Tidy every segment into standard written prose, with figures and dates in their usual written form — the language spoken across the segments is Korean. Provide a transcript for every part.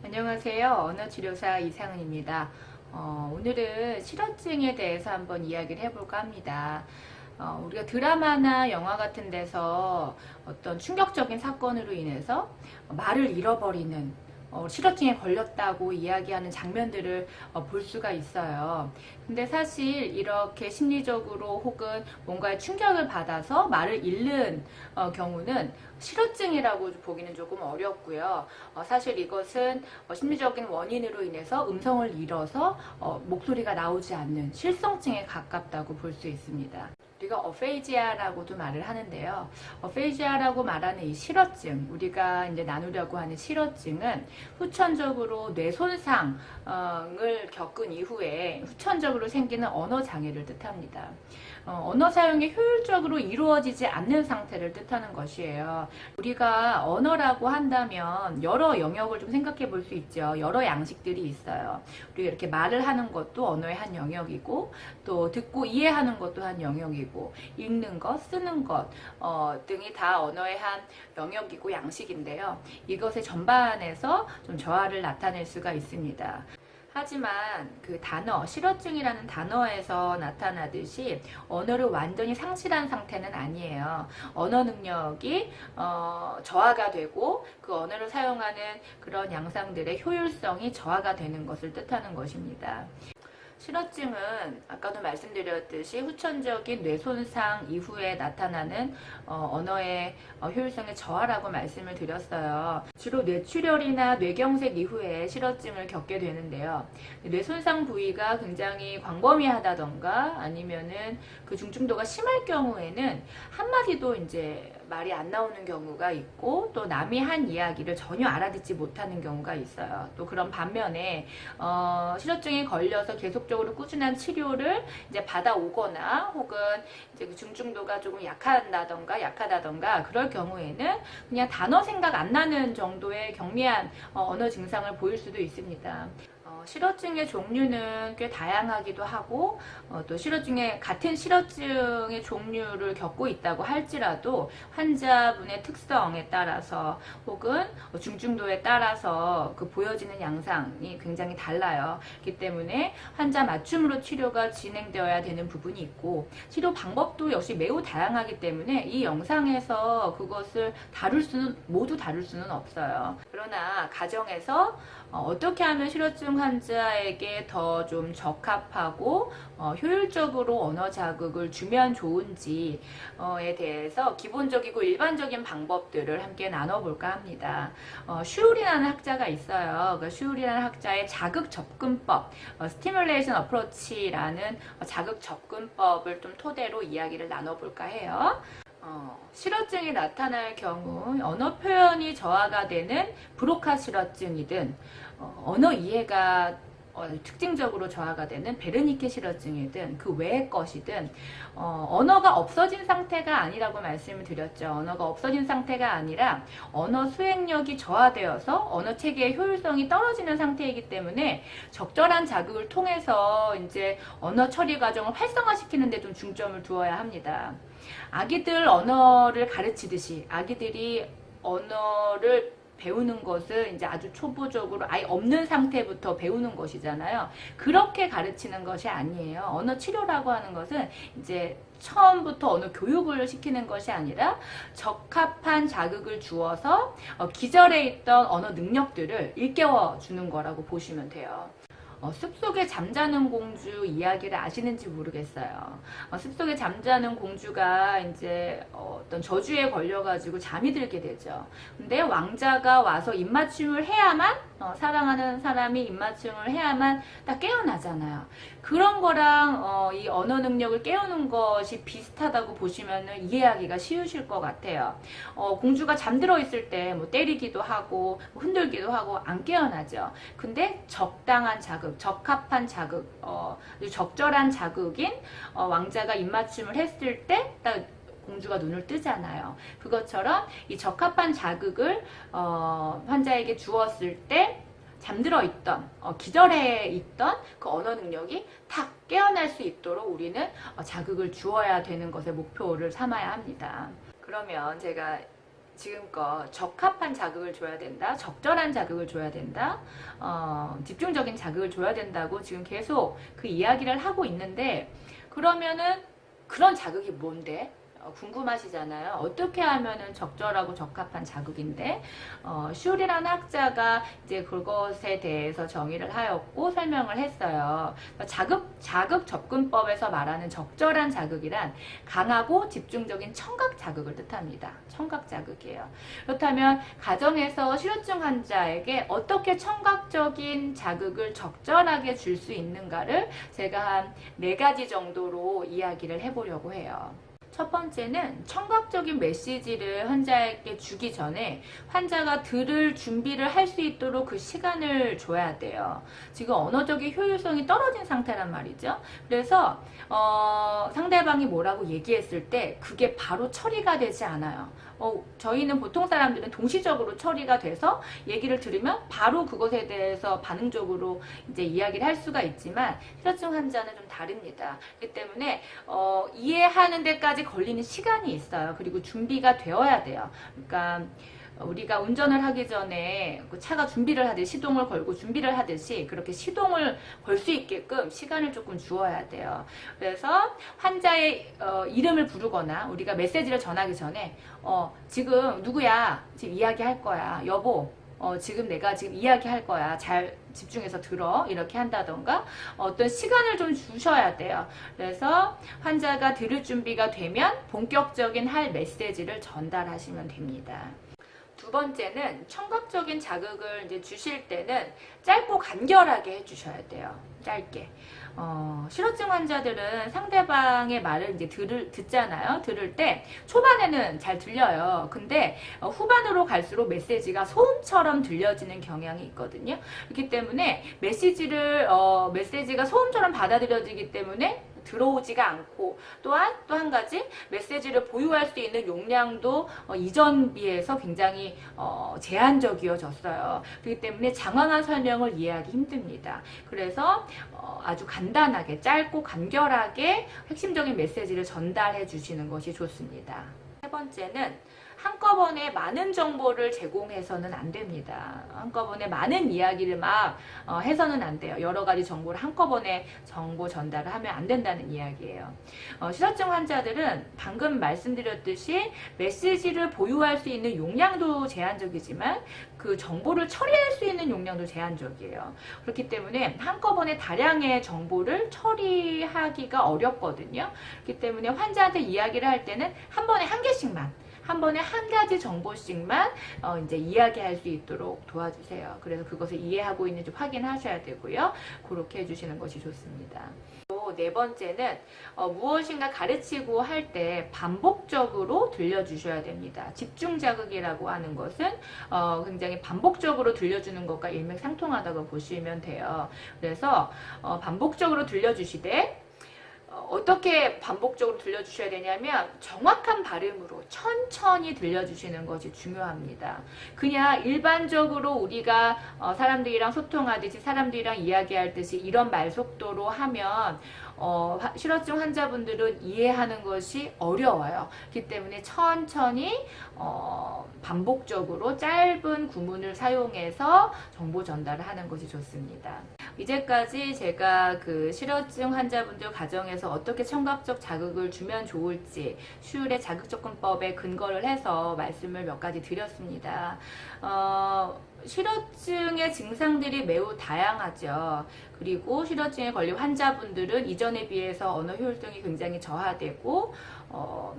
안녕하세요. 언어치료사 이상은입니다. 오늘은 실어증에 대해서 한번 이야기를 해볼까 합니다. 우리가 드라마나 영화 같은 데서 어떤 충격적인 사건으로 인해서 말을 잃어버리는 실어증에 걸렸다고 이야기하는 장면들을 볼 수가 있어요. 근데 사실 이렇게 심리적으로 혹은 뭔가의 충격을 받아서 말을 잃는 경우는 실어증이라고 보기는 조금 어렵고요. 사실 이것은 심리적인 원인으로 인해서 음성을 잃어서 목소리가 나오지 않는 실성증에 가깝다고 볼 수 있습니다. 우리가 어페이지아라고도 말을 하는데요. 어페이지아라고 말하는 이 실어증, 우리가 이제 나누려고 하는 실어증은 후천적으로 뇌 손상을 겪은 이후에 후천적으로 생기는 언어 장애를 뜻합니다. 언어 사용이 효율적으로 이루어지지 않는 상태를 뜻하는 것이에요. 우리가 언어라고 한다면 여러 영역을 좀 생각해 볼 수 있죠. 여러 양식들이 있어요. 우리가 이렇게 말을 하는 것도 언어의 한 영역이고, 또 듣고 이해하는 것도 한 영역이고, 읽는 것, 쓰는 것 등이 다 언어의 한 영역이고 양식인데요. 이것의 전반에서 좀 저하를 나타낼 수가 있습니다. 하지만 그 단어, 실어증이라는 단어에서 나타나듯이 언어를 완전히 상실한 상태는 아니에요. 언어 능력이 저하가 되고 그 언어를 사용하는 그런 양상들의 효율성이 저하가 되는 것을 뜻하는 것입니다. 실어증은 아까도 말씀드렸듯이 후천적인 뇌손상 이후에 나타나는 언어의 효율성의 저하라고 말씀을 드렸어요. 주로 뇌출혈이나 뇌경색 이후에 실어증을 겪게 되는데요. 뇌손상 부위가 굉장히 광범위하다던가 아니면은 그 중증도가 심할 경우에는 한마디도 이제 말이 안 나오는 경우가 있고, 또 남이 한 이야기를 전혀 알아듣지 못하는 경우가 있어요. 또 그런 반면에 실어증에 걸려서 계속적으로 꾸준한 치료를 이제 받아오거나 혹은 이제 그 중증도가 조금 약하다던가 그럴 경우에는 그냥 단어 생각 안 나는 정도의 경미한 언어 증상을 보일 수도 있습니다. 실어증의 종류는 꽤 다양하기도 하고, 또 같은 실어증의 종류를 겪고 있다고 할지라도 환자분의 특성에 따라서 혹은 중증도에 따라서 그 보여지는 양상이 굉장히 달라요. 그렇기 때문에 환자 맞춤으로 치료가 진행되어야 되는 부분이 있고, 치료 방법도 역시 매우 다양하기 때문에 이 영상에서 그것을 모두 다룰 수는 없어요. 그러나 가정에서 어떻게 하면 실어증 환자에게 더 좀 적합하고 효율적으로 언어 자극을 주면 좋은지에 대해서 기본적이고 일반적인 방법들을 함께 나눠볼까 합니다. 슈울이라는 학자가 있어요. 그 슈울이라는 학자의 자극 접근법, 스티뮬레이션 어프로치라는 자극 접근법을 좀 토대로 이야기를 나눠볼까 해요. 실어증이 나타날 경우 언어 표현이 저하가 되는 브로카 실어증이든 언어 이해가 특징적으로 저하가 되는 베르니케 실어증이든 그 외의 것이든 언어가 없어진 상태가 아니라고 말씀을 드렸죠. 언어가 없어진 상태가 아니라 언어 수행력이 저하되어서 언어 체계의 효율성이 떨어지는 상태이기 때문에 적절한 자극을 통해서 이제 언어 처리 과정을 활성화시키는 데 좀 중점을 두어야 합니다. 아기들 언어를 가르치듯이 아기들이 언어를 배우는 것을 이제 아주 초보적으로 아예 없는 상태부터 배우는 것이잖아요. 그렇게 가르치는 것이 아니에요. 언어 치료라고 하는 것은 이제 처음부터 언어 교육을 시키는 것이 아니라 적합한 자극을 주어서 기절해 있던 언어 능력들을 일깨워 주는 거라고 보시면 돼요. 숲속에 잠자는 공주 이야기를 아시는지 모르겠어요. 숲속에 잠자는 공주가 이제 어떤 저주에 걸려가지고 잠이 들게 되죠. 근데 왕자가 와서 입맞춤을 해야만, 사랑하는 사람이 입맞춤을 해야만 딱 깨어나잖아요. 그런 거랑 이 언어 능력을 깨우는 것이 비슷하다고 보시면 이해하기가 쉬우실 것 같아요. 공주가 잠들어 있을 때 뭐 때리기도 하고 흔들기도 하고 안 깨어나죠. 근데 적당한 자극, 적합한 자극, 적절한 자극인 왕자가 입맞춤을 했을 때 딱 공주가 눈을 뜨잖아요. 그것처럼 이 적합한 자극을 환자에게 주었을 때 잠들어 있던, 기절해 있던 그 언어 능력이 탁 깨어날 수 있도록 우리는 자극을 주어야 되는 것에 목표를 삼아야 합니다. 그러면 제가 지금껏 적합한 자극을 줘야 된다, 적절한 자극을 줘야 된다, 집중적인 자극을 줘야 된다고 지금 계속 그 이야기를 하고 있는데, 그러면은 그런 자극이 뭔데? 궁금하시잖아요. 어떻게 하면은 적절하고 적합한 자극인데, 슐이라는 학자가 이제 그것에 대해서 정의를 하였고 설명을 했어요. 자극 접근법에서 말하는 적절한 자극이란 강하고 집중적인 청각 자극을 뜻합니다. 청각 자극이에요. 그렇다면 가정에서 실효증 환자에게 어떻게 청각적인 자극을 적절하게 줄 수 있는가를 제가 한 4가지 정도로 이야기를 해보려고 해요. 첫 번째는 청각적인 메시지를 환자에게 주기 전에 환자가 들을 준비를 할 수 있도록 그 시간을 줘야 돼요. 지금 언어적인 효율성이 떨어진 상태란 말이죠. 그래서 상대방이 뭐라고 얘기했을 때 그게 바로 처리가 되지 않아요. 저희는 보통 사람들은 동시적으로 처리가 돼서 얘기를 들으면 바로 그것에 대해서 반응적으로 이제 이야기를 할 수가 있지만 실효증 환자는 좀 다릅니다. 그렇기 때문에 이해하는 데까지 걸리는 시간이 있어요. 그리고 준비가 되어야 돼요. 그러니까 우리가 운전을 하기 전에 그 차가 준비를 하듯이 시동을 걸고 준비를 하듯이 그렇게 시동을 걸 수 있게끔 시간을 조금 주어야 돼요. 그래서 환자의 이름을 부르거나 우리가 메시지를 전하기 전에 지금 누구야? 지금 이야기할 거야. 여보. 지금 내가 지금 이야기할 거야. 잘 집중해서 들어. 이렇게 한다던가 어떤 시간을 좀 주셔야 돼요. 그래서 환자가 들을 준비가 되면 본격적인 할 메시지를 전달하시면 됩니다. 두 번째는 청각적인 자극을 이제 주실 때는 짧고 간결하게 해주셔야 돼요. 짧게. 실효증 환자들은 상대방의 말을 이제 듣잖아요. 들을 때 초반에는 잘 들려요. 근데 후반으로 갈수록 메시지가 소음처럼 들려지는 경향이 있거든요. 그렇기 때문에 메시지가 소음처럼 받아들여지기 때문에 들어오지가 않고, 또한 또 한 가지 메시지를 보유할 수 있는 용량도 이전 비해서 굉장히 제한적이어졌어요. 그렇기 때문에 장황한 설명을 이해하기 힘듭니다. 그래서 아주 간단하게 짧고 간결하게 핵심적인 메시지를 전달해 주시는 것이 좋습니다. 세 번째는 한꺼번에 많은 정보를 제공해서는 안 됩니다. 한꺼번에 많은 이야기를 막 해서는 안 돼요. 여러 가지 정보를 한꺼번에 정보 전달을 하면 안 된다는 이야기예요. 실효증 환자들은 방금 말씀드렸듯이 메시지를 보유할 수 있는 용량도 제한적이지만 그 정보를 처리할 수 있는 용량도 제한적이에요. 그렇기 때문에 한꺼번에 다량의 정보를 처리하기가 어렵거든요. 그렇기 때문에 환자한테 이야기를 할 때는 한 번에 한 개씩만, 한 번에 한 가지 정보씩만 이제 이야기할 수 있도록 도와주세요. 그래서 그것을 이해하고 있는지 확인하셔야 되고요. 그렇게 해주시는 것이 좋습니다. 또 네 번째는 무엇인가 가르치고 할 때 반복적으로 들려주셔야 됩니다. 집중 자극이라고 하는 것은 굉장히 반복적으로 들려주는 것과 일맥상통하다고 보시면 돼요. 그래서 반복적으로 들려주시되 어떻게 반복적으로 들려주셔야 되냐면 정확한 발음으로 천천히 들려주시는 것이 중요합니다. 그냥 일반적으로 우리가 사람들이랑 소통하듯이 사람들이랑 이야기할 듯이 이런 말 속도로 하면 실효증 환자분들은 이해하는 것이 어려워요. 그렇기 때문에 천천히 반복적으로 짧은 구문을 사용해서 정보 전달을 하는 것이 좋습니다. 이제까지 제가 그 실효증 환자분들 가정에서 어떻게 청각적 자극을 주면 좋을지 슐의 자극접근법에 근거를 해서 말씀을 몇 가지 드렸습니다. 실효증의 증상들이 매우 다양하죠. 그리고 실효증에 걸린 환자분들은 이전에 비해서 언어 효율성이 굉장히 저하되고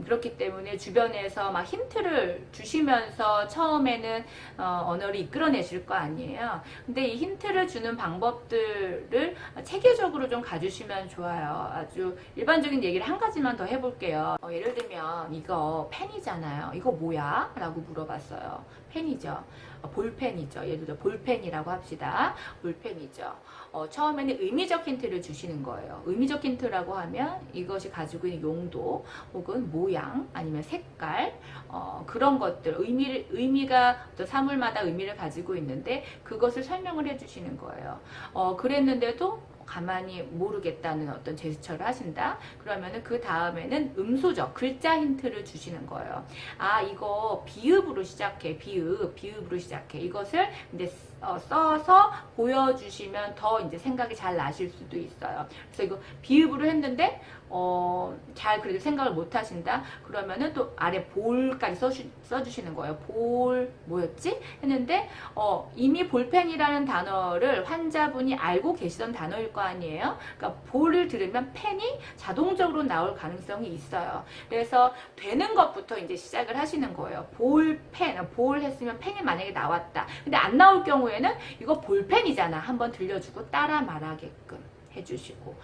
그렇기 때문에 주변에서 막 힌트를 주시면서 처음에는 언어를 이끌어내실 거 아니에요. 근데 이 힌트를 주는 방법들을 체계적으로 좀 가주시면 좋아요. 아주 일반적인 얘기를 한 가지만 더 해볼게요. 예를 들면 이거 펜이잖아요. 이거 뭐야? 라고 물어봤어요. 펜이죠. 볼펜이죠. 예를 들어 볼펜이라고 합시다. 볼펜이죠. 처음에는 의미적 힌트를 주시는 거예요. 의미적 힌트라고 하면 이것이 가지고 있는 용도 혹은 모양 아니면 색깔 그런 것들 의미가 어떤 사물마다 의미를 가지고 있는데 그것을 설명을 해주시는 거예요. 그랬는데도 가만히 모르겠다는 어떤 제스처를 하신다. 그러면은 그 다음에는 음소적 글자 힌트를 주시는 거예요. 아, 이거 비읍으로 시작해. 비읍으로 시작해. 이것을 이제 써서 보여주시면 더 이제 생각이 잘 나실 수도 있어요. 그래서 이거 비읍으로 했는데 잘 그래도 생각을 못 하신다. 그러면은 또 아래 볼까지 써주시는 거예요. 볼 뭐였지? 했는데 이미 볼펜이라는 단어를 환자분이 알고 계시던 단어일 거 아니에요. 그러니까 볼을 들으면 펜이 자동적으로 나올 가능성이 있어요. 그래서 되는 것부터 이제 시작을 하시는 거예요. 볼펜, 볼 했으면 펜이 만약에 나왔다. 근데 안 나올 경우에는 이거 볼펜이잖아. 한번 들려주고 따라 말하게끔 해주시고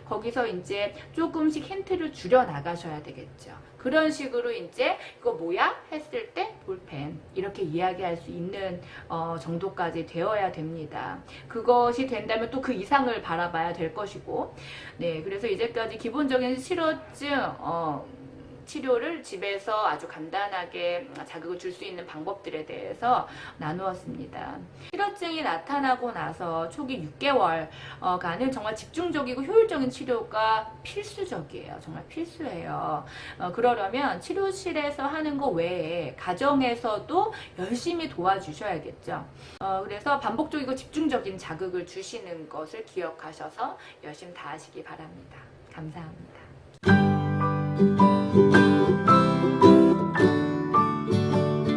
거기서 이제 조금씩 힌트를 줄여 나가셔야 되겠죠. 그런 식으로 이제 이거 뭐야? 했을 때 볼펜 이렇게 이야기할 수 있는 정도까지 되어야 됩니다. 그것이 된다면 또 그 이상을 바라봐야 될 것이고, 네, 그래서 이제까지 기본적인 실어증 치료를 집에서 아주 간단하게 자극을 줄 수 있는 방법들에 대해서 나누었습니다. 실어증이 나타나고 나서 초기 6개월간은 정말 집중적이고 효율적인 치료가 필수적이에요. 정말 필수예요. 그러려면 치료실에서 하는 거 외에 가정에서도 열심히 도와주셔야겠죠. 그래서 반복적이고 집중적인 자극을 주시는 것을 기억하셔서 열심히 다하시기 바랍니다. 감사합니다.